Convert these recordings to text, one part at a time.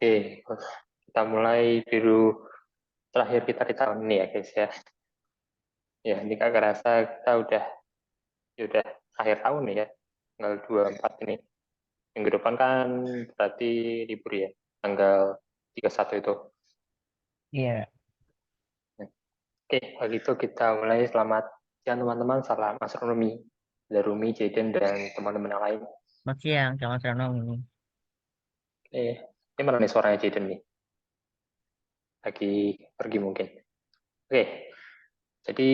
Oke, kita mulai dulu terakhir kita di tahun ini ya guys ya. Ya, ini kagak kerasa kita udah akhir tahun nih ya, tanggal 24 ini. Minggu depan kan berarti libur ya, tanggal 31 itu. Iya, Oke, kalau gitu kita mulai. Selamat siang teman-teman, salam astronomi. Dari Rumi, Jaden, dan teman-teman yang lain. selamat siang, selamat renong ini. Ini mana nih suaranya Jaden nih? Lagi pergi mungkin. Oke, jadi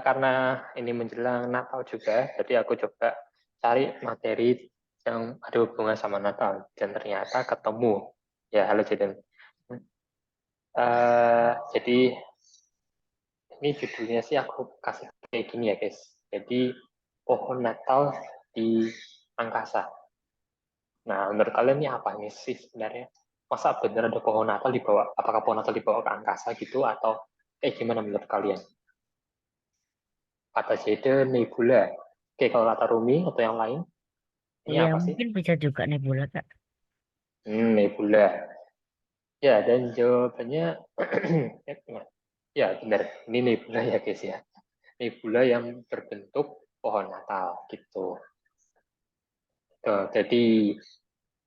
karena ini menjelang Natal juga, jadi aku coba cari materi yang ada hubungan sama Natal, dan ternyata ketemu. Ya, halo Jaden. Jadi ini judulnya sih aku kasih kayak gini ya guys. Jadi pohon Natal di angkasa. Nah, menurut kalian ini apa ini sih sebenarnya? Masa benar ada pohon Natal dibawa? Apakah pohon Natal dibawa ke angkasa gitu atau gimana menurut kalian? Kata Jaden, nebula. Oke, kalau kata Rumi atau yang lain, ini Iya, apa sih? mungkin bisa juga nebula, Kak. Nebula. Ya, dan jawabannya, ya benar. Ini nebula ya guys ya. Nebula yang berbentuk pohon Natal gitu. Tuh, jadi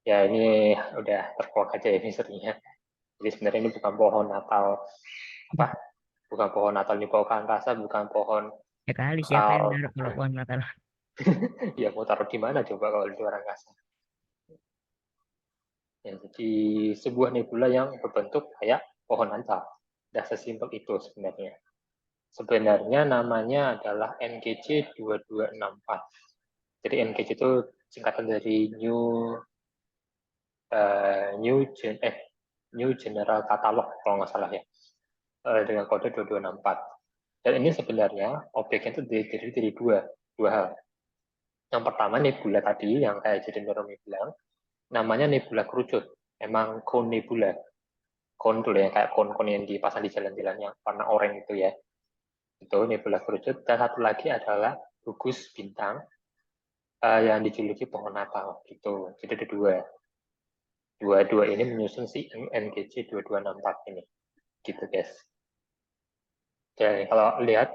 ya ini udah terkuak aja ya misterinya. Jadi sebenarnya ini bukan pohon Natal apa? Bukan pohon Natal dibawa ke angkasa, bukan pohon Ya kali siapa yang Natal. naruh kalau pohon Natal? Ya mau taruh di mana coba kalau di luar angkasa? Ya, jadi sebuah nebula yang berbentuk kayak pohon Natal. Udah sesimpel itu sebenarnya. Sebenarnya namanya adalah NGC 2264. Jadi NGC itu singkatan dari New New General Catalog kalau nggak salah ya, dengan kode 2264. Dan ini sebenarnya objeknya itu terdiri dari dua hal. Yang pertama nebula tadi yang kayak Jaden Romi bilang, namanya nebula kerucut. Emang cone nebula. Cone dulu ya, kayak cone-cone yang dipasang di jalan-jalan yang warna oranye itu ya. Itu nebula kerucut. Dan satu lagi adalah gugus bintang yang dijuluki pohon Natal gitu. Jadi ada dua. Dua-dua ini menyusun si NGC 2264 ini. Gitu guys. Jadi kalau lihat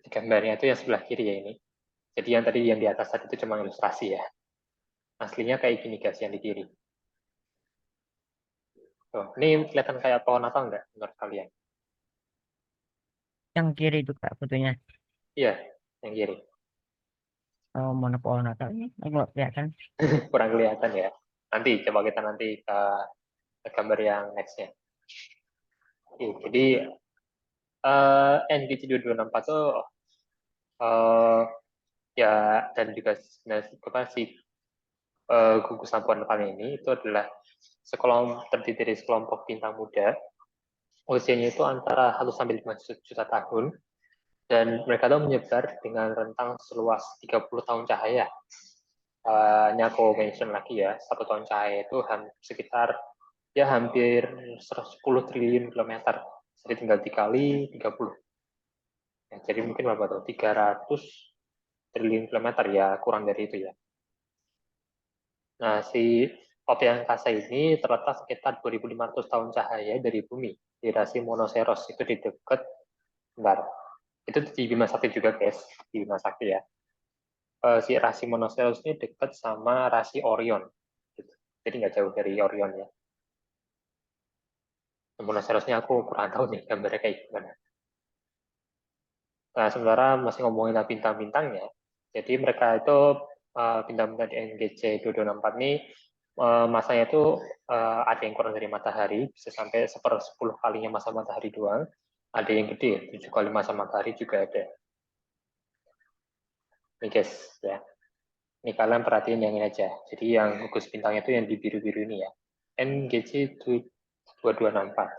gambarnya itu yang sebelah kiri ya ini. Jadi yang tadi yang di atas tadi itu cuma ilustrasi ya. Aslinya kayak gini guys yang di kiri. Tuh, ini kelihatan kayak pohon Natal nggak menurut kalian? Yang kiri itu, Kak, fotonya. Iya, yang kiri. Oh, mana pohon Natal ini? Nggak kelihatan. Kurang kelihatan ya. Nanti coba kita nanti ke gambar yang nextnya. Oke, jadi NGC 2264 tuh uh, ya, dan juga apa sih gugus lampuan depan ini itu adalah terdiri dari sekelompok bintang muda. Usianya itu antara 1 sampai 5 juta tahun, dan mereka tuh menyebar dengan rentang seluas 30 tahun cahaya. Ini aku mention lagi ya, 1 tahun cahaya itu sekitar ya hampir 10 triliun kilometer. Jadi tinggal dikali 30. Ya, jadi mungkin berapa tuh? 300 triliun kilometer ya, kurang dari itu ya. Nah, si objek angkasa ini terletak sekitar 2.500 tahun cahaya dari bumi, di rasi Monoceros. Itu di dekat, bentar, itu di Bima Sakti juga guys, di Bima Sakti ya. Si rasi Monoceros ini dekat sama rasi Orion. Gitu. Jadi nggak jauh dari Orion ya. Monocerosnya aku kurang tahu nih gambarnya kayak gimana. Nah, sementara masih ngomongin bintang-bintangnya, jadi mereka itu bintang-bintang di NGC 2264 ini masanya itu ada yang kurang dari matahari, bisa sampai 1/10 kalinya masa matahari doang. Ada yang gede, 7 kali masa matahari juga ada. Nih guys, ya. Ini kalian perhatiin yang ini aja. Jadi yang gugus bintangnya itu yang di biru-biru ini ya. NGC 2264.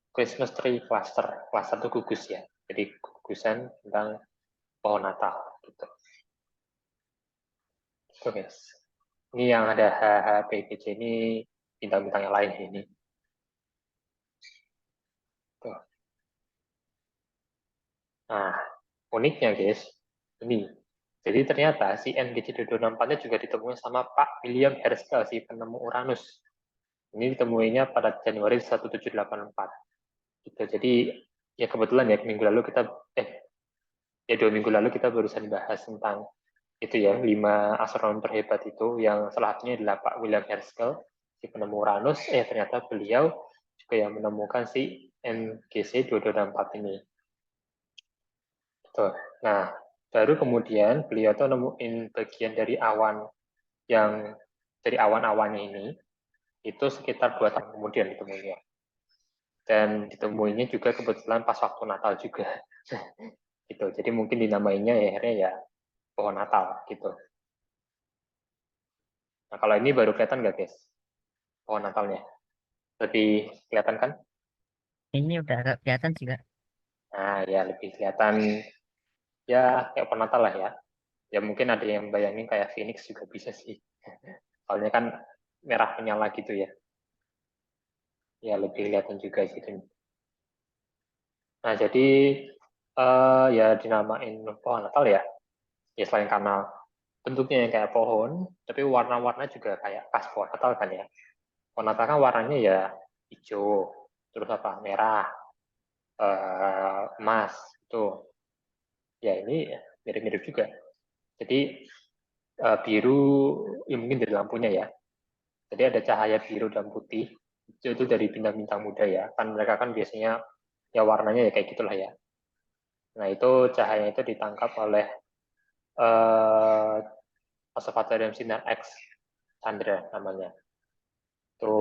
Christmas Tree Cluster. Cluster itu gugus ya. Jadi gugusan tentang pohon Natal gitu. Oke guys. Ini yang ada HHPBC ini bintang-bintang yang lain ini. Tuh. Nah, uniknya guys, ini. Jadi ternyata si NGC 2264-nya juga ditemui sama Pak William Herschel, si penemu Uranus. Ini ditemuinya pada Januari 1784. Gitu. Jadi ya kebetulan ya minggu lalu kita 2 minggu lalu kita barusan bahas tentang itu ya 5 astronom terhebat itu yang salah satunya adalah Pak William Herschel, si penemu Uranus. Ternyata beliau juga yang menemukan si NGC 2264 ini. Tuh. Nah, baru kemudian beliau tuh nemuin bagian dari awan yang dari awan-awannya ini itu sekitar 2 tahun kemudian ditemuinya. Dan ditemuinya juga kebetulan pas waktu Natal juga. Gitu. Jadi mungkin dinamainya ya akhirnya ya pohon Natal gitu. Nah, kalau ini baru kelihatan nggak, guys? Pohon Natalnya. Lebih kelihatan kan? Ini udah agak kelihatan sih, Kak. Nah, ya lebih kelihatan ya kayak pohon Natal lah ya. Ya mungkin ada yang bayangin kayak Phoenix juga bisa sih. Soalnya kan merah menyala gitu ya. Ya lebih kelihatan juga sih. Nah, jadi ya dinamain pohon Natal ya. Ya selain karena bentuknya yang kayak pohon, tapi warna-warna juga kayak khas pohon Natal kan ya. Pohon Natal kan warnanya ya hijau, terus apa merah, emas itu. Ya ini mirip-mirip juga. Jadi biru ya mungkin dari lampunya ya. Jadi ada cahaya biru dan putih itu dari bintang-bintang muda ya. Kan mereka kan biasanya ya warnanya ya kayak gitulah ya. Nah itu cahaya itu ditangkap oleh eh, Observatorium Sinar X Chandra namanya. Itu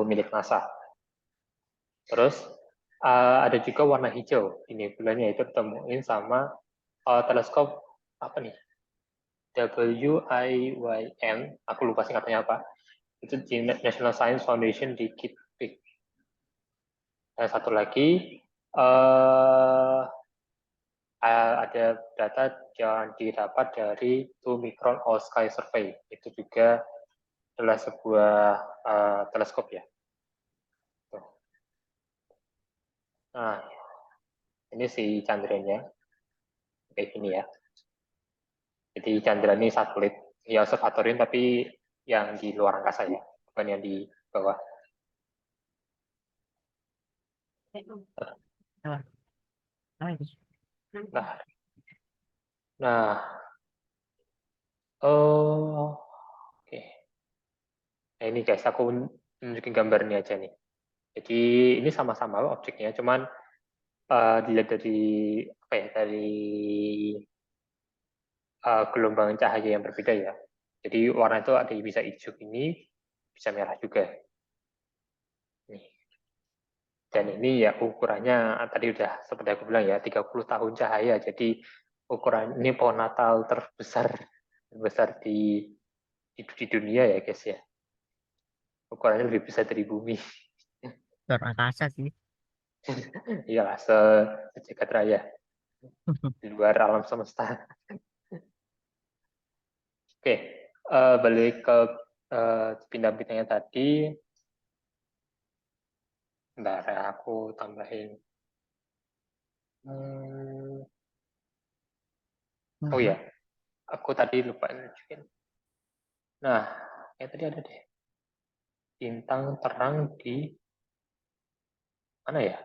milik NASA. Terus ada juga warna hijau. Ini bulannya itu ditemuin sama teleskop apa nih? WIYN, aku lupa singkatannya apa. Itu di National Science Foundation di Kitt Peak. Dan satu lagi ada data yang didapat dari 2 Micron All Sky Survey. Itu juga adalah sebuah teleskop ya. Nah, ini si Chandranya kayak gini ya. Jadi Chandra ini satelit ya observatorium tapi yang di luar angkasa ya, bukan yang di bawah. Nah, Nah, nah, oh, oke. Nah ini guys, aku nunjukin gambar ini aja nih. Jadi ini sama-sama objeknya, cuman dilihat dari apa ya, dari gelombang cahaya yang berbeda ya. Jadi warna itu ada yang bisa hijau ini, bisa merah juga. Nih. Dan ini ya ukurannya tadi udah seperti aku bilang ya 30 tahun cahaya. Jadi ukuran ini pohon Natal terbesar di dunia ya guys ya. Ukurannya lebih besar dari bumi. luar angkasa sih. Iyalah sejagat raya di luar alam semesta. Oke, balik ke bintang-bintangnya tadi. Bentar ya, aku tambahin. Oh ya, aku tadi lupa nunjukin. Nah, kayak tadi ada deh. Bintang terang di mana ya?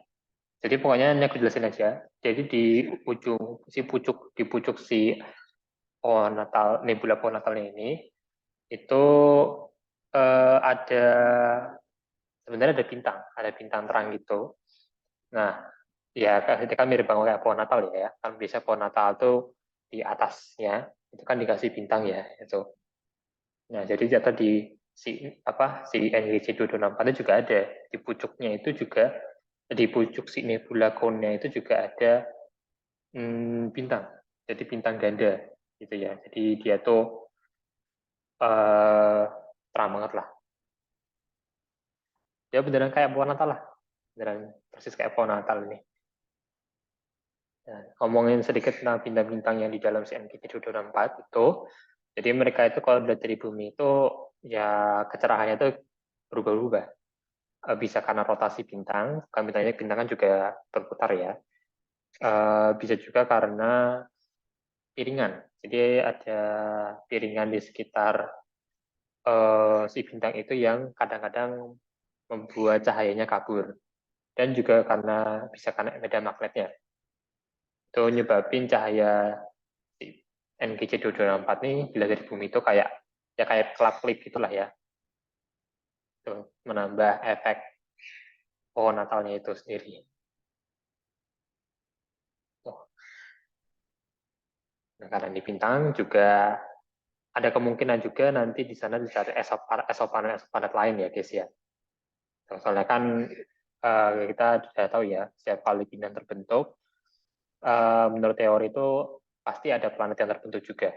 Jadi pokoknya ini aku jelasin aja. Jadi di pucuk si pohon Natal, nebula pohon Natalnya ini itu ada sebenarnya ada bintang terang gitu. Nah, ya itu kan mirip banget kayak pohon Natal ya. Kan bisa pohon Natal tuh di atasnya itu kan dikasih bintang ya itu. Nah, jadi jatuh di si NGC 2264 itu juga ada di pucuknya itu juga di pucuk si nebula cone-nya itu juga ada bintang. Jadi bintang ganda gitu ya. Jadi dia tuh terang banget lah. Ya beneran kayak pohon Natal lah. Beneran persis kayak pohon Natal ini. Nah, ngomongin sedikit tentang bintang-bintang yang di dalam CMK 724 itu, jadi mereka itu kalau dilihat dari bumi itu ya kecerahannya itu berubah-ubah. Bisa karena rotasi bintang, kan bintang kan juga berputar ya. Bisa juga karena piringan. Jadi ada piringan di sekitar si bintang itu yang kadang-kadang membuat cahayanya kabur. Dan juga karena bisa kena medan magnetnya. Itu nyebabin cahaya NGC 2264 ini bila dari bumi itu kayak ya kayak kelap-kelip gitulah ya. Itu menambah efek pohon Natalnya itu sendiri. Nah, karena di bintang juga ada kemungkinan juga nanti di sana bisa ada exoplanet lain ya guys ya. Soalnya kan kita sudah tahu ya, setiap kali bintang terbentuk, menurut teori itu pasti ada planet yang terbentuk juga.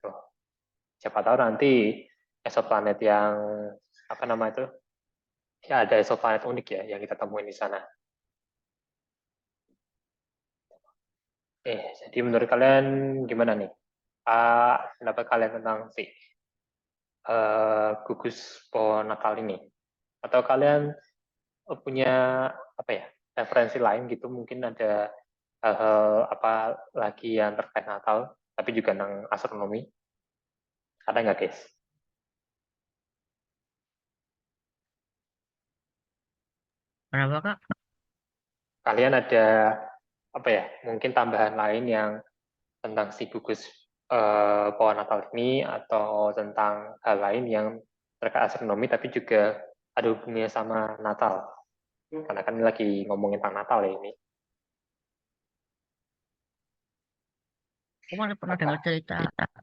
Tuh. Siapa tahu nanti exoplanet yang apa nama itu? Ya ada exoplanet unik ya yang kita temuin di sana. Jadi menurut kalian gimana nih? Pendapat kalian tentang si gugus pohon Natal ini? Atau kalian punya apa ya referensi lain gitu? Mungkin ada hal-hal apa lagi yang terkait Natal, tapi juga tentang astronomi? Ada nggak guys? Kenapa Kak? Kalian ada apa ya? Mungkin tambahan lain yang tentang si gugus pohon Natal ini atau tentang hal lain yang terkait astronomi tapi juga ada hubungannya sama Natal. Karena kan lagi ngomongin tentang Natal ya ini. Aku malah pernah dengar Apa? cerita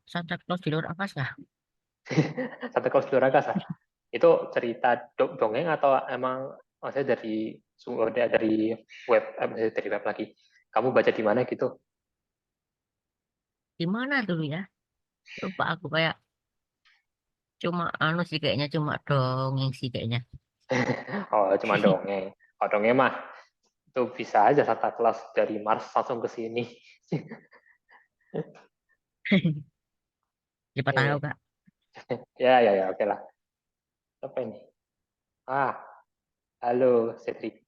Santa Claus di luar angkasa. Santa Claus Luar Angkasa. Itu cerita dongeng atau emang maksudnya dari sumber dari web dari web lagi. Kamu baca di mana gitu? Di mana dulu ya? Lupa aku kayak cuma anu sih kayaknya cuma dongeng sih kayaknya. Oh, cuma dongeng. Oh, dongeng mah itu bisa aja Santa Claus dari Mars langsung ke sini. Siapa tahu eh, Kak. ya, oke lah. Apa ini? Halo Cedric.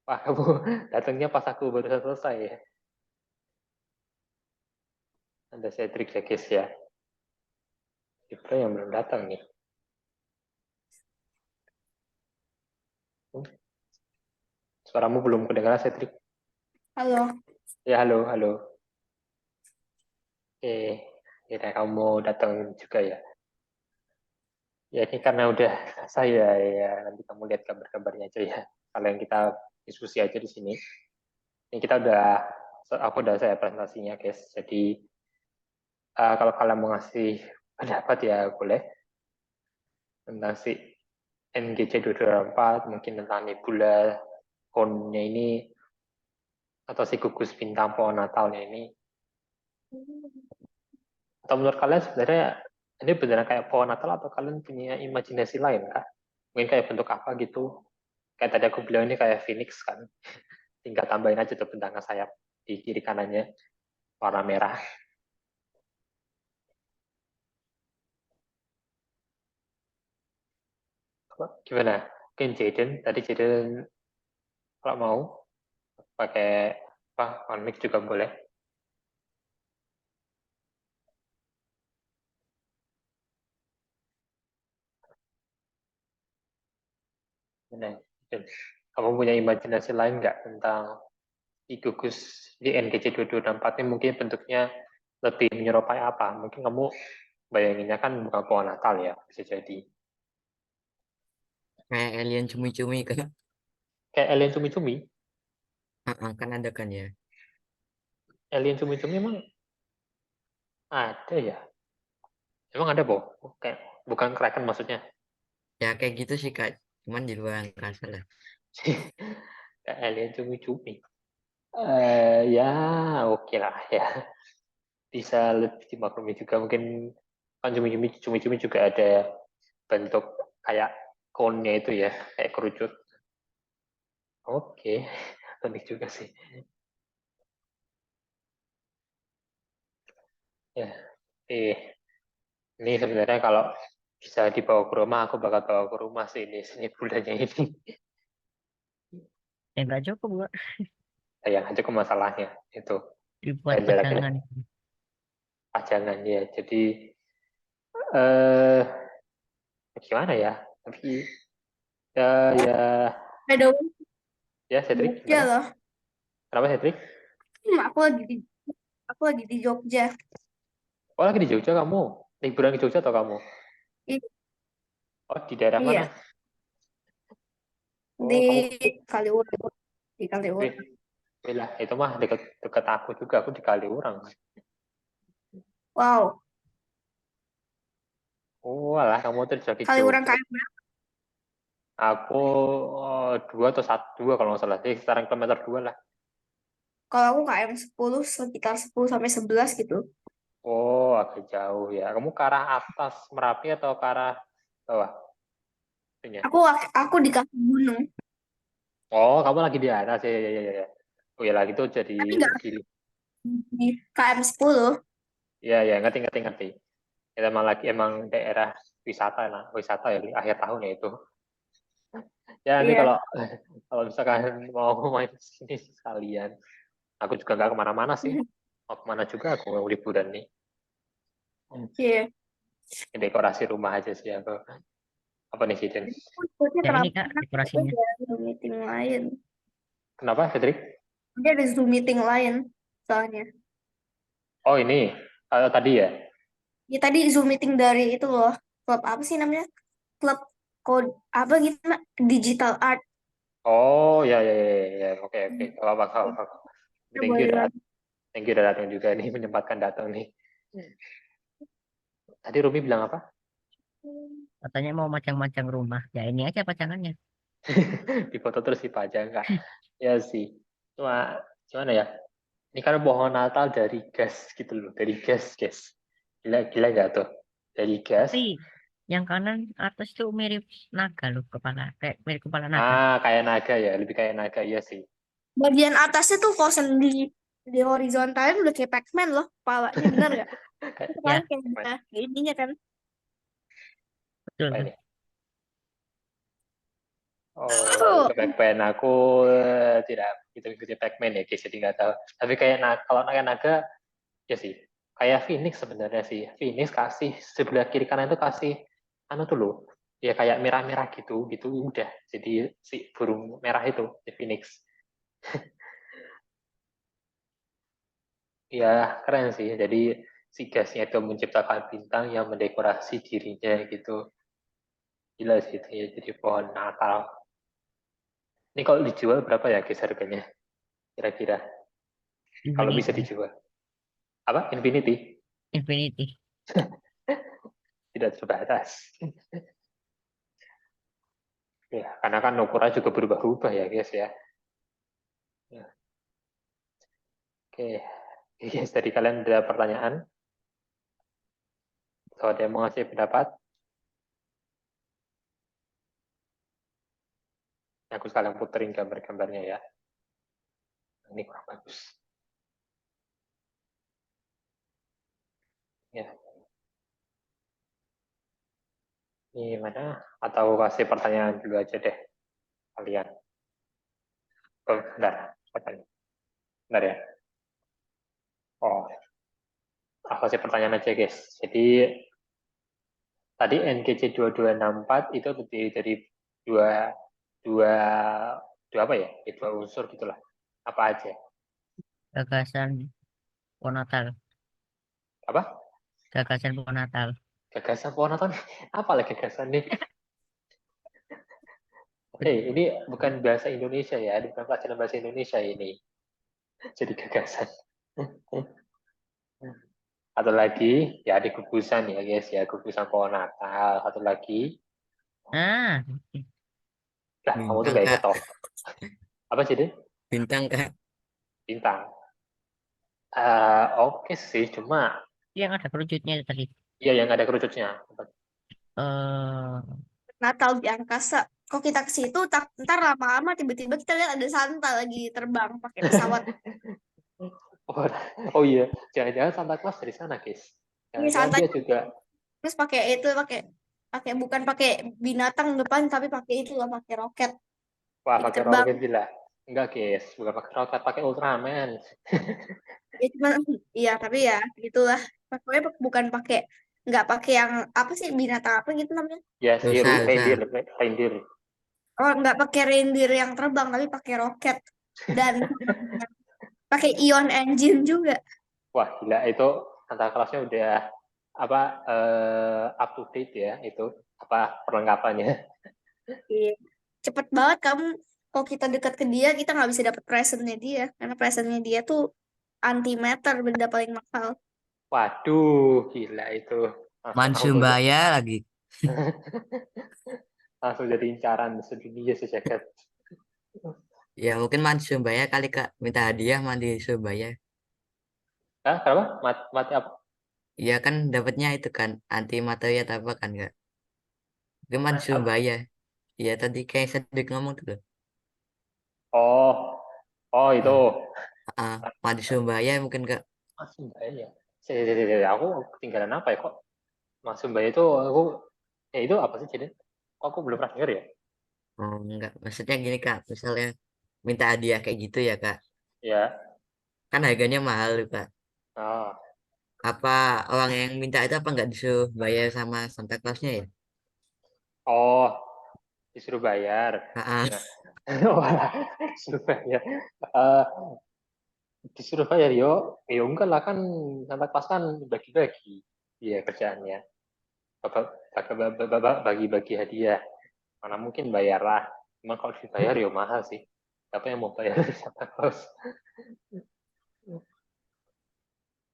Wah, kamu datangnya pas aku baru selesai ya. Ada Cedric ya guys ya. Itu yang belum datang nih. Suaramu belum kedengaran Cedric. Halo. Ya halo, halo. Ya kamu mau datang juga ya. Ya ini karena udah saya ya nanti kamu lihat kabar-kabarnya aja ya. Kalau yang kita diskusi aja di sini. Ini kita udah aku udah saya presentasinya guys. Jadi kalau kalian mau ngasih pendapat ya boleh tentang si NGC 224 mungkin tentang nebula konnya ini atau si gugus bintang pohon Natalnya ini. Atau menurut kalian sebenarnya ini beneran kayak pohon Natal atau kalian punya imajinasi lain kah? Mungkin kayak bentuk apa gitu? Kayak tadi aku bilang ini kayak Phoenix kan. Tinggal tambahin aja tuh bentangan sayap di kiri kanannya warna merah. Gimana? Mungkin Jaden, tadi Jaden kalau mau pakai apa on mic juga boleh. Gimana? Jaden? Kamu punya imajinasi lain nggak tentang di gugus di NGC 2264 ini mungkin bentuknya lebih menyerupai apa? Mungkin kamu bayanginnya kan bukan pohon Natal ya, bisa jadi. Kayak alien cumi-cumi kan. Kayak alien cumi-cumi. Kan ada kan ya. Alien cumi-cumi emang ada ya? Emang ada, Bo? Kayak bukan Kraken maksudnya. Ya kayak gitu sih Kak. Cuman di luar angkasa lah. Kayak alien cumi-cumi. Ya, oke lah ya. Bisa lebih dimaklumi juga. Mungkin kan cumi-cumi juga ada bentuk kayak cone-nya itu ya, kayak kerucut. Oke, unik juga sih. Ya, ini sebenarnya kalau bisa dibawa ke rumah, aku bakal bawa ke rumah sih ini seni budaya ini. Ya nggak cukup buat Yang aja ke masalahnya itu dibuat jaraknya pajangan. pajangan ya. Jadi eh gimana ya? Tapi Ya, By the way, ya, Cedric, Jogja kenapa? loh. Kenapa, Cedric? Aku lagi di Jogja. Oh, lagi di Jogja kamu? Liburan ke Jogja atau kamu? I- Oh, di daerah Iya, mana? di Oh, kamu, Kaliurang. Di Kaliurang. lah, itu mah deket aku juga, aku di Kaliurang. Wow, Oh, alah, kamu tuh di Kaliurang Jogja. KM berapa? Aku 2 atau 1, 2 kalau nggak salah. Jadi sekarang kilometer 2 lah. Kalau aku KM 10 sekitar 10 sampai 11 gitu. Oh, agak jauh ya. Kamu ke arah atas Merapi atau ke arah bawah? Itunya. Aku di kaki gunung, Oh, kamu lagi di atas ya, ya, ya, ya. Ya. Oh ya, lagi tuh jadi tapi nggak gili. di KM 10. Ya, ya, ngerti, ngerti, ngerti. Itu emang daerah wisata lah, wisata ya di akhir tahun ya itu. Ya, ini Iya. kalau misalkan mau main ke sini sekalian. Aku juga nggak kemana-mana sih. Mau kemana juga aku mau liburan nih. Iya. Dekorasi rumah aja sih aku. Apa nih, Siden? Takutnya Ya ini terlalu Kak enak, tapi dekorasinya. ada Zoom meeting lain. Kenapa, Cedric? Dia ada Zoom meeting lain, soalnya. Oh, ini. Tadi ya? Ya tadi Zoom meeting dari itu loh. Klub apa sih namanya? Klub code apa gitu, Nak? Digital art. Oh, ya, ya, ya, ya, ya. Oke, oke. Gak apa-apa, gak apa-apa. Kita Thank you, boleh udah, lagi. thank you udah datang juga nih, menyempatkan datang nih. Tadi Rumi bilang apa? Katanya mau macang-macang rumah. Ya ini aja pacangannya. Di foto terus dipajang, Kak. Ya sih. Cuma, gimana ya? Ini kan pohon Natal dari gas gitu loh. Dari gas, guys. Gila, gila nggak tuh? Dari gas. Tapi yang kanan atas tuh mirip naga loh kepala. Kayak mirip kepala naga. Kayak naga ya. Lebih kayak naga, iya sih. Bagian atasnya tuh kalau di horizontalnya udah kayak Pac-Man loh, kepalanya bener gak? Ya, Kepalanya kayak bisa ininya kan. betul Apa tuh. ini? Oh, Oh, itu Pac-Man. Aku tidak gitu ikuti Pac-Man ya, guys. Jadi nggak tahu. Tapi kayak kalau naga, ya sih. Kayak Phoenix sebenarnya sih. Phoenix kasih sebelah kiri kanan itu kasih anu tuh loh. Ya kayak merah-merah gitu, gitu udah. Jadi si burung merah itu, si Phoenix. Ya keren sih. Jadi si gasnya itu menciptakan bintang yang mendekorasi dirinya gitu. Gila sih itu ya. Jadi pohon Natal. Ini kalau dijual berapa ya guys harganya? Kira-kira kalau bisa Infinity. dijual. Apa? Infinity? Infinity. Tidak terbatas. Ya, karena kan ukuran juga berubah-ubah ya guys ya. Ya. Oke, guys, dari kalian ada pertanyaan? Kalau ada yang mau ngasih pendapat, aku sekalian puterin gambar-gambarnya ya. Ini kurang bagus. Ya, ini mana? Atau kasih pertanyaan dulu aja deh kalian. Oh, bentar. Bentar ya. Oh, aku kasih pertanyaan aja guys. Jadi tadi NGC 2264 itu terdiri dari dua dua dua apa ya? Dua unsur gitulah. Apa aja? Gagasan pohon Natal. Apa? Gagasan pohon Natal. Gagasan pohon Natal? Apa lagi gagasan nih? Ini bukan bahasa Indonesia ya, bukan pelajaran bahasa Indonesia ini. Jadi gagasan. Satu lagi, ya ada gugusan ya guys ya, gugusan pohon Natal. Satu lagi, Ah, lah kamu tuh Bintang, gak inget Kak. toh. Apa sih deh? Bintang, Kak. Bintang. Oke sih, cuma yang ada kerucutnya itu tadi. ya yang ada kerucutnya. Eh, Natal di angkasa. Kok kita ke situ, ntar lama-lama tiba-tiba kita lihat ada Santa lagi terbang pakai pesawat. Oh, oh iya, jangan-jangan Santa Claus dari sana guys. Ini Jangan-jangan Santa dia juga, terus pakai itu, pakai pakai bukan pakai binatang depan, tapi pakai itu loh, pakai roket. wah Jadi pakai terbang. roket gila. Enggak guys, bukan pakai roket, pakai Ultraman. Ya cuma iya, tapi ya gitulah. Pokoknya bukan pakai, nggak pakai yang apa sih, binatang apa gitu namanya. Ya si Lusa, lusa. reindeer, reindeer. Oh, nggak pakai reindeer yang terbang, tapi pakai roket. Dan pakai ion engine juga. Wah, gila itu Santa Clausnya udah apa up to date ya itu apa perlengkapannya. Iya. Cepet banget kamu. Kalau kita dekat ke dia, kita nggak bisa dapat presentnya dia. Karena presentnya dia tuh antimatter, benda paling mahal. Waduh, gila itu. Langsung Mansumbaya lagi. langsung jadi incaran sedunia sejagat. Ya mungkin Mansumbaya kali Kak. Minta hadiah mandi Sumbaya. Hah, kenapa? Mati apa? Iya kan dapatnya itu kan anti materi atau apa kan Kak. Itu Mansumbaya. Iya tadi kayak sedikit ngomong tuh loh. Oh, oh itu. Iya. Mandi Sumbaya mungkin Kak. Mas Sumbaya ya. Aku ketinggalan apa ya kok? Mas Sumbaya itu aku ya itu apa sih jadi? Kok aku belum pernah denger ya? Oh enggak. Maksudnya gini Kak. Misalnya minta hadiah kayak gitu ya Kak. Ya. Kan harganya mahal tuh, Kak. Oh, Apa orang yang minta itu apa nggak disuruh bayar sama Santa Clausnya ya? oh, disuruh bayar. Ah, Nah, wah, disuruh bayar. Eh, disuruh bayar yo, yo enggak lah kan Santa Claus kan bagi-bagi. Iya kerjaannya. Bagi-bagi hadiah. Mana mungkin bayar lah. Cuma kalau dibayar yo mahal sih. Siapa yang mau bayar Santa Claus?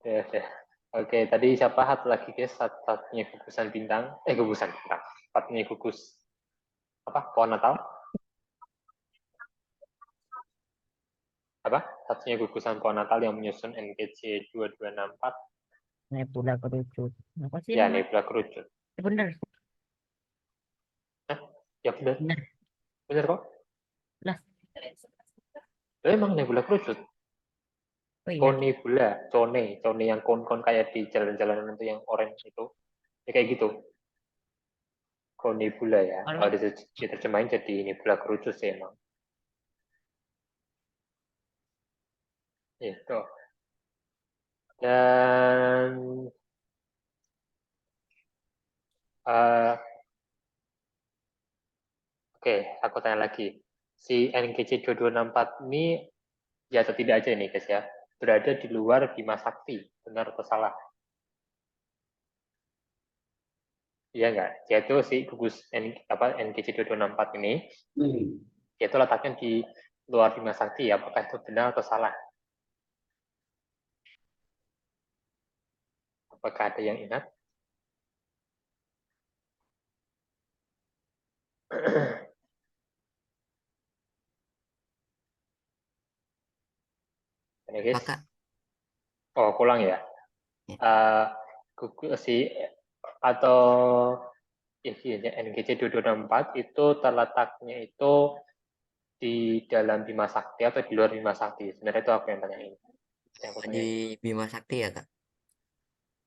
Ya, ya. Oke, tadi siapa satu lagi guys? Satunya gugusan bintang. Gugusan bintang. Satunya gugus apa? Pohon Natal. Apa? Satunya gugusan pohon Natal yang menyusun NGC 2264. Nebula kerucut. Apa sih Ya, namanya? nebula kerucut. Bener, Hah? Ya benar. bener. Benar kok. Lah, Emang nebula kerucut. oh iya. Konebula, cone yang kon kayak di jalan-jalanan itu yang orange itu. Ya kayak gitu. Konebula ya. Kalau Kalau diterjemahin jadi nebula kerucut sih emang. Itu. Dan uh, oke, aku tanya lagi. Si NGC 2264 ini ya atau tidak aja nih guys ya. Berada di luar Bima Sakti. Benar atau salah? Iya enggak? Yaitu si gugus NGC 2264 ini, yaitu letaknya di luar Bima Sakti. Apakah itu benar atau salah? Apakah ada yang ingat? Ini apa guys. Kak? Oh, pulang ya. Ya. Si atau ya, NGC 2264 itu terletaknya itu di dalam Bima Sakti atau di luar Bima Sakti? Sebenarnya itu aku yang tanyain. Yang aku Di tanyain. Bima Sakti ya Kak?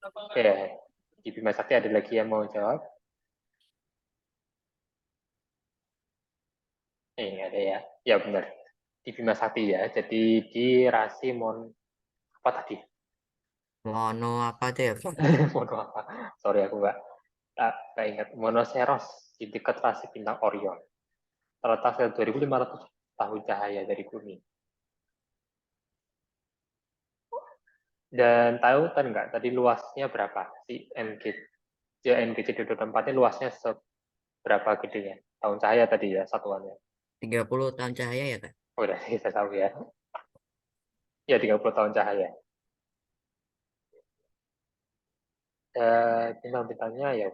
Oke, di Bima Sakti ada lagi yang mau jawab? Ada ya. Ya benar. Di Bima Sakti ya. Jadi di Rasimon apa tadi? Mono apa tuh ya Kak? Mono apa? Sorry aku nggak ingat. Monoceros di dekat rasi bintang Orion. Terletak sekitar 2.500 tahun cahaya dari bumi. Dan tahu kan nggak tadi luasnya berapa si NGC 224 ini luasnya seberapa gedenya? Tahun cahaya tadi ya satuannya. 30 tahun cahaya ya Kak? Oh, udah kita tahu ya. Ya 30 tahun cahaya. Bintang-bintangnya ya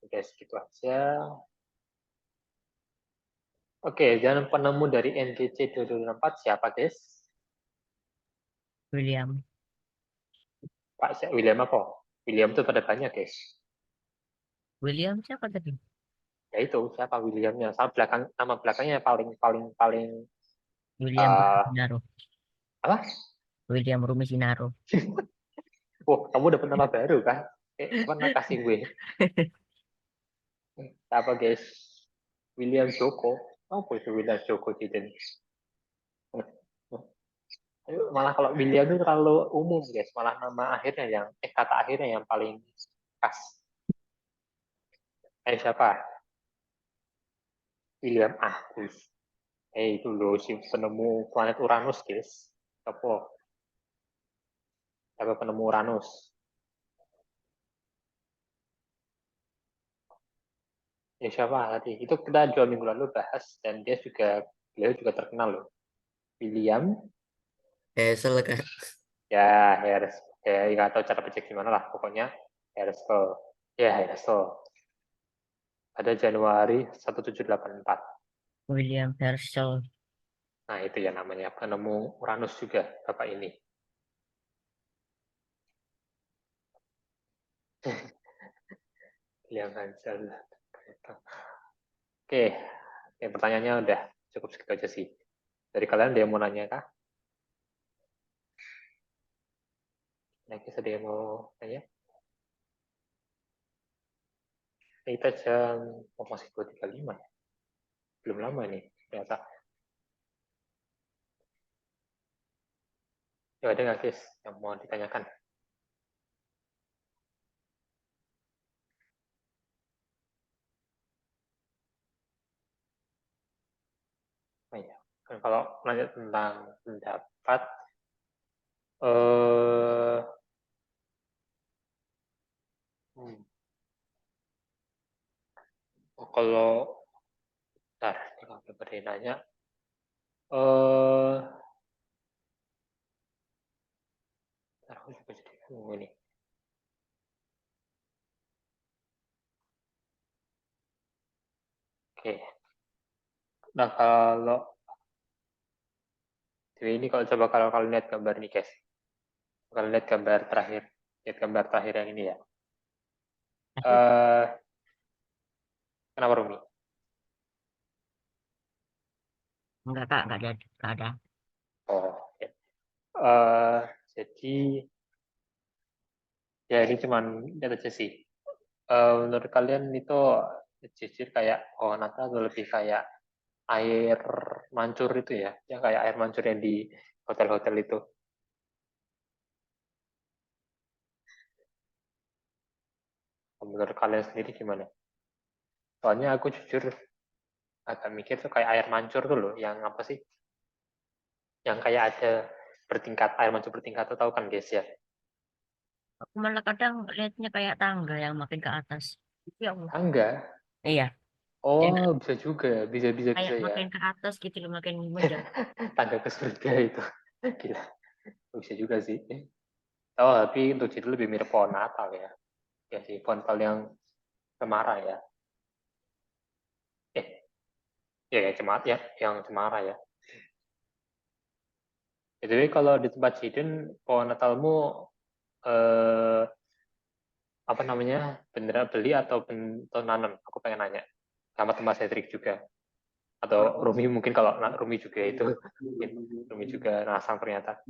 udah segitu aja. Oke, dan penemu dari NGC 224 siapa guys? William. Pak William apa? William itu pada banyak guys. William siapa tadi? Ya itu siapa Williamnya? Nama belakangnya paling paling paling William uh, Sinaro. apa? William Rumi Sinaro. Oh, kamu dapat nama baru kan? Pernah kasih gue. Apa guys? William Joko. Oh, itu William Joko tidak. Malah kalau William itu terlalu umum guys. Malah nama akhirnya kata akhirnya yang paling khas. Siapa? William Agus. Itu loh si penemu planet Uranus, guys. Apa penemu Uranus? Ya siapa tadi? Itu kita 2 minggu lalu bahas dan beliau juga terkenal loh. William Hazel kan. ya Harris ya nggak tahu cara baca gimana lah pokoknya Herschel ya Herschel pada Januari 1784. William Herschel. Nah itu ya namanya penemu Uranus juga bapak ini. William Herschel. Oke, pertanyaannya udah cukup segitu aja sih. Dari kalian ada yang mau nanya kah? Ada yang mau nanya? Kita jam masih 2.35 ya? Belum lama ini ternyata. Ya ada nggak guys yang mau ditanyakan? Oh iya. Kalau lanjut tentang pendapat, kalau bentar, ini kalau ada yang nanya, aku juga jadi bingung ini. Oke. Nah kalau ini kalau kalian lihat gambar nih guys, kalian lihat gambar terakhir yang ini ya. Kenapa Rumi? Enggak kak, enggak ada. Oh, ya. Jadi ya ini cuman lihat aja sih. Menurut kalian itu jujur kayak Natal atau lebih kayak air mancur itu ya, yang kayak air mancur yang di hotel-hotel itu. Menurut kalian sendiri gimana? Soalnya aku jujur agak mikir tuh kayak air mancur tuh loh, yang apa sih? Yang kayak ada bertingkat, air mancur bertingkat tuh tahu kan guys ya? Aku malah kadang lihatnya kayak tangga yang makin ke atas. Ya Allah. Tangga? Iya, Oh, bisa juga, bisa kayak ya. makin ke atas gitu loh, makin menjauh. Tangga ke surga itu. Gila, bisa juga sih. Oh, tapi untuk itu lebih mirip pohon Natal ya. Ya sih, pohon Natal yang cemara ya. Ya cemara ya, yang cemara ya. Jadi kalau di tempat Jiden, pohon Natalmu apa namanya, beneran beli atau nanam? Aku pengen nanya. Sama teman Cedric juga. Atau Rumi mungkin kalau Rumi juga itu. Rumi juga nasang ternyata.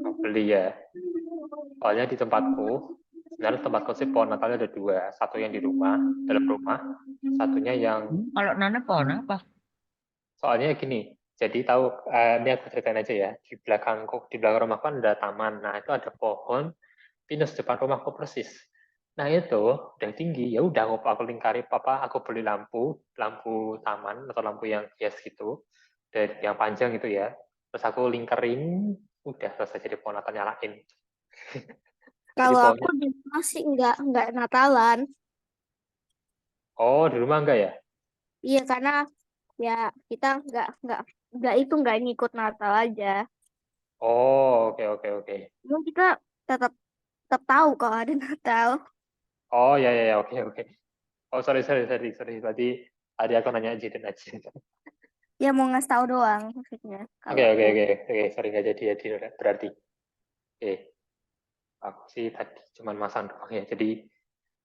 Oh, beli ya. Soalnya di tempatku, sebenarnya tempatku sih pohon Natalnya ada 2. Satu yang di rumah, dalam rumah. Satunya yang Kalau nanam pohon apa? soalnya gini, jadi tahu ini aku ceritain aja ya. Di belakang rumahku kan ada taman. Nah, itu ada pohon pinus depan rumahku persis. Nah, itu udah tinggi. Ya udah aku lingkari aku beli lampu taman atau lampu yang hias gitu. Dan yang panjang itu ya. Terus aku lingkarin, udah selesai jadi pohon Natal nyalain. Jadi Kalau aku pohonnya, di rumah sih nggak Natalan. oh di rumah enggak ya? Iya karena ya kita nggak ngikut Natal aja. Oh, oke. Cuma kita tetap tetap tahu kalau ada Natal. Oh, ya, oke. Oh, sorry. Berarti tadi aku nanya Jaden aja. Ya mau ngasih tahu doang maksudnya. Oke, Kalau aku sorry nggak jadi berarti. Oke, aku sih tadi cuman masang doang ya. Jadi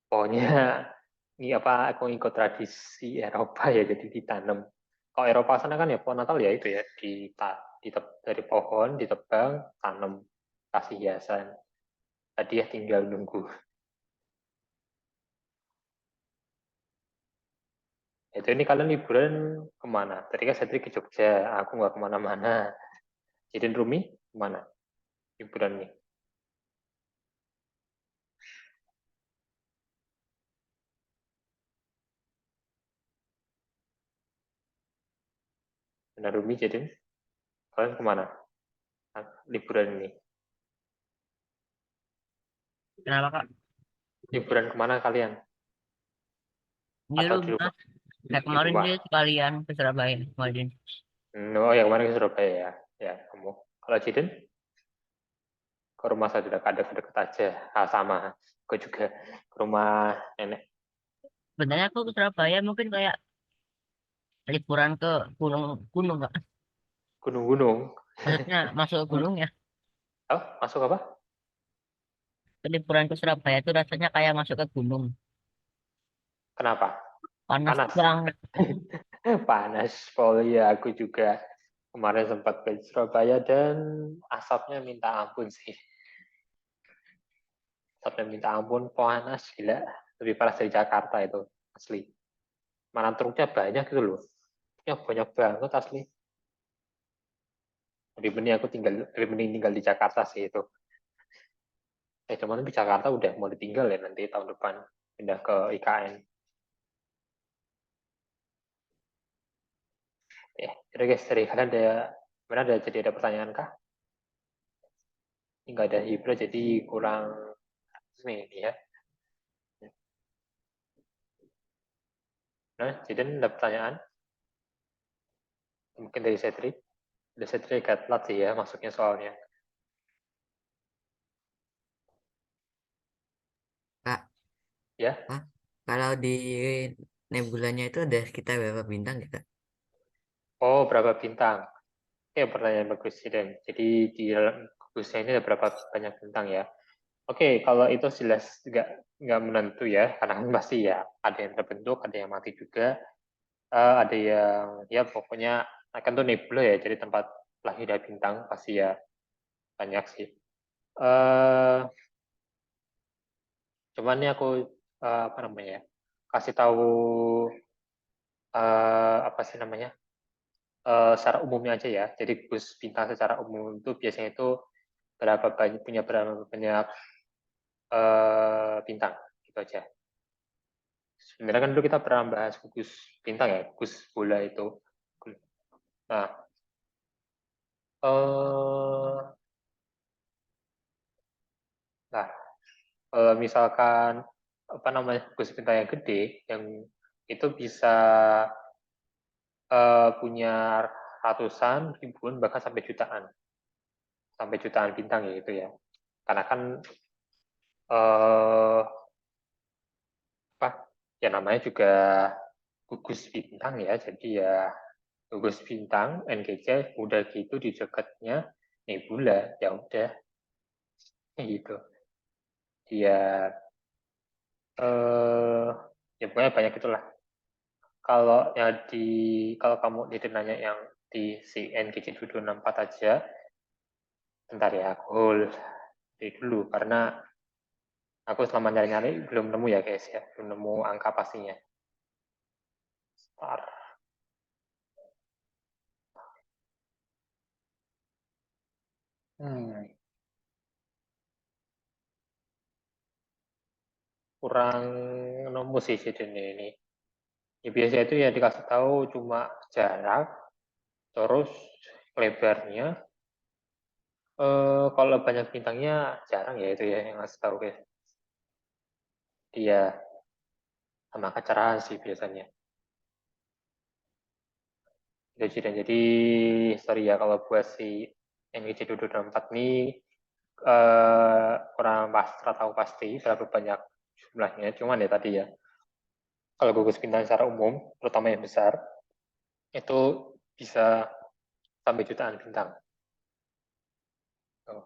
pokoknya ini apa? Aku ikut tradisi Eropa ya, jadi ditanam. Kalau Eropa sana kan ya pohon Natal ya itu ya dari pohon ditebang, tanam, kasih hiasan. Tadi ya tinggal nunggu. Itu ini kalian liburan kemana? Tadi kan saya ke Jogja, aku nggak kemana-mana. Jadi Rumi kemana liburan nih? Nah, Rumi, Jaden, kalian kemana liburan ini? Kenapa Kak? Liburan kemana kalian? Di Atau di rumah. rumah? Saya Di kemarin rumah. dia sekalian ke Surabaya kemarin. Oh, yang kemarin ke Surabaya ya. Ya, kamu. Kalau Jaden, ke rumah saya sudah ada deket aja. Sama. Gue juga ke rumah nenek. Sebenarnya aku ke Surabaya mungkin kayak liburan ke gunung Kak. Gunung-gunung. Maksudnya masuk ke gunung ya. Oh, masuk apa? Liburan ke Surabaya itu rasanya kayak masuk ke gunung. Kenapa? Panas Panas. banget. Panas. Oh iya, aku juga kemarin sempat ke Surabaya dan asapnya minta ampun sih. Asapnya minta ampun, panas gila. Lebih panas dari Jakarta itu, asli. Mana truknya banyak gitu loh. Truknya banyak banget asli. Lebih mending tinggal di Jakarta sih itu. Cuman di Jakarta udah mau ditinggal ya nanti tahun depan pindah ke IKN. Ya, jadi guys, dari kalian ada pertanyaan kah? Ini nggak ada hibra jadi kurang ini ya. Nah, jadi ada pertanyaan mungkin dari Cedric. Dari Cedric agak telat sih ya masuknya soalnya. Kak, Ya, kalau di nebulanya itu ada sekitar berapa bintang ya, Kak? oh berapa bintang? Oke, pertanyaan bagus sih Dan. Jadi di dalam gugusnya ini ada berapa banyak bintang ya? Oke, kalau itu jelas nggak menentu ya, karena kan pasti ya ada yang terbentuk, ada yang mati juga, ada yang ya pokoknya akan tuh nebula ya, jadi tempat lahir dari bintang pasti ya banyak sih. eh Cuman ini aku apa namanya ya, kasih tahu apa sih namanya secara umumnya aja ya. Jadi gugus bintang secara umum itu biasanya itu punya berapa banyak bintang gitu aja. Sebenarnya kan dulu kita pernah bahas gugus bintang ya, gugus bola itu. Nah, eh nah misalkan apa namanya gugus bintang yang gede, yang itu bisa punya ratusan, ribuan, bahkan sampai jutaan bintang ya itu ya. Karena kan eh apa ya namanya juga gugus bintang ya, jadi ya gugus bintang NGC udah gitu di dekatnya nebula ya udah gitu dia eh ya pokoknya banyak itulah. Kalau yang kalau kamu nanya yang di si NGC 264 aja, bentar ya aku dari dulu karena aku selama nyari-nyari belum nemu ya guys ya, belum nemu angka pastinya. Bentar. Hmm, kurang nemu sih ini. Ya biasanya itu ya dikasih tahu cuma jarak, terus lebarnya. Kalau banyak bintangnya jarang ya itu ya yang ngasih tahu guys. Dia sama kecerahan sih biasanya. Jadi sorry ya kalau buat si NGC 224 ini kurang tahu pasti berapa banyak jumlahnya. Cuman ya tadi ya, kalau gugus bintang secara umum, terutama yang besar, itu bisa sampai jutaan bintang. Oh.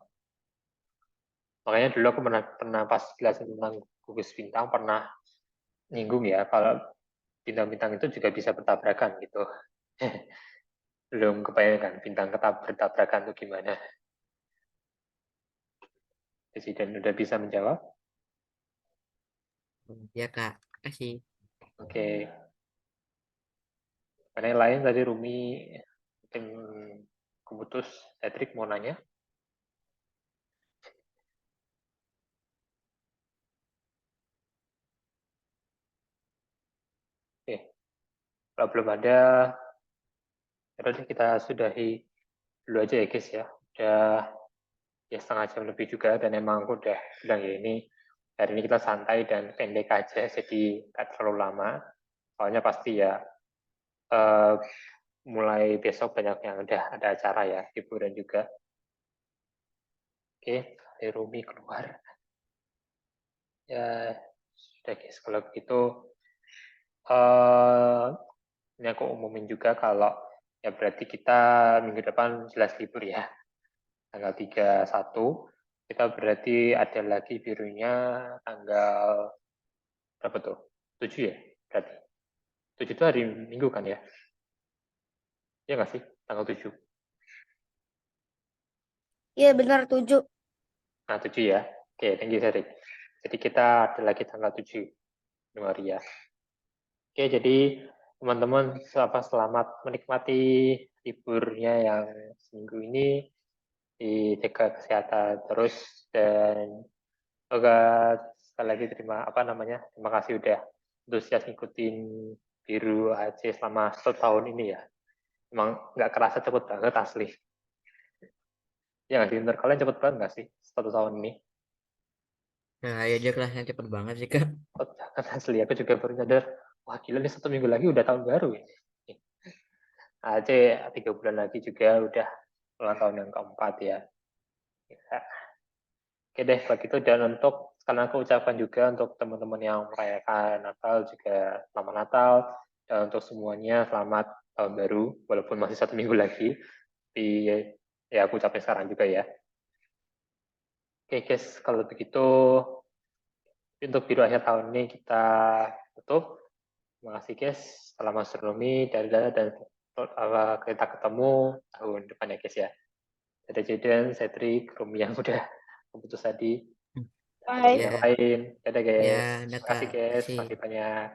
Makanya dulu aku pernah pas jelasin tentang gugus bintang, pernah nyinggung ya, kalau bintang-bintang itu juga bisa bertabrakan gitu. Belum kebayangkan bintang bertabrakan itu gimana. Presiden udah bisa menjawab? Ya, Kak. Kasih. Oke. Karena yang lain tadi Rumi mungkin keputus. Patrick mau nanya? Oke. Kalau belum ada, Berarti kita sudahi dulu aja ya guys ya. Udah ya setengah jam lebih juga, dan emang aku udah bilang ya ini hari ini kita santai dan pendek aja, jadi nggak terlalu lama. Soalnya pasti ya mulai besok banyak yang udah ada acara ya, hiburan juga. Oke, dari Rumi keluar. Ya sudah guys, kalau begitu ini aku umumin juga kalau ya berarti kita minggu depan jelas libur ya. Tanggal 31 kita berarti ada lagi birunya tanggal berapa tuh? 7 ya berarti. 7 itu hari Minggu kan ya? Iya nggak sih? Tanggal 7. Iya benar 7. Nah 7 ya. Oke, thank you Serik. Jadi kita ada lagi tanggal 7 Januari ya. Oke, jadi teman-teman selamat menikmati liburnya yang seminggu ini, dijaga kesehatan terus, dan sekali lagi terima kasih udah antusias ngikutin Biru HC selama 1 tahun ini ya. Emang nggak kerasa cepet banget asli. Ya nggak sih, menurut kalian cepet banget nggak sih 1 tahun ini? Nah, ya aja kelasnya cepet banget sih, Kak. Oh, jangan asli, aku juga baru sadar, wah gila nih 1 minggu lagi udah tahun baru ini. AC 3 bulan lagi juga udah ulang tahun yang keempat ya. Ya. Oke deh, kalau gitu, dan untuk sekarang aku ucapkan juga untuk teman-teman yang merayakan Natal juga selamat Natal, dan untuk semuanya selamat tahun baru, walaupun masih 1 minggu lagi, tapi ya aku ucapin sekarang juga ya. Oke guys, kalau begitu untuk Biru akhir tahun ini kita tutup. Terima kasih guys, salam astronomi dari Dada, dan kita ketemu tahun depan ya guys ya. Ada Jaden, Cedric, Rumi yang udah keputus tadi, dan Bye. teman-teman yang Ya, lain. Dadah ya, guys, udah, terima Kak. kasih guys, Kasih. terima kasih banyak.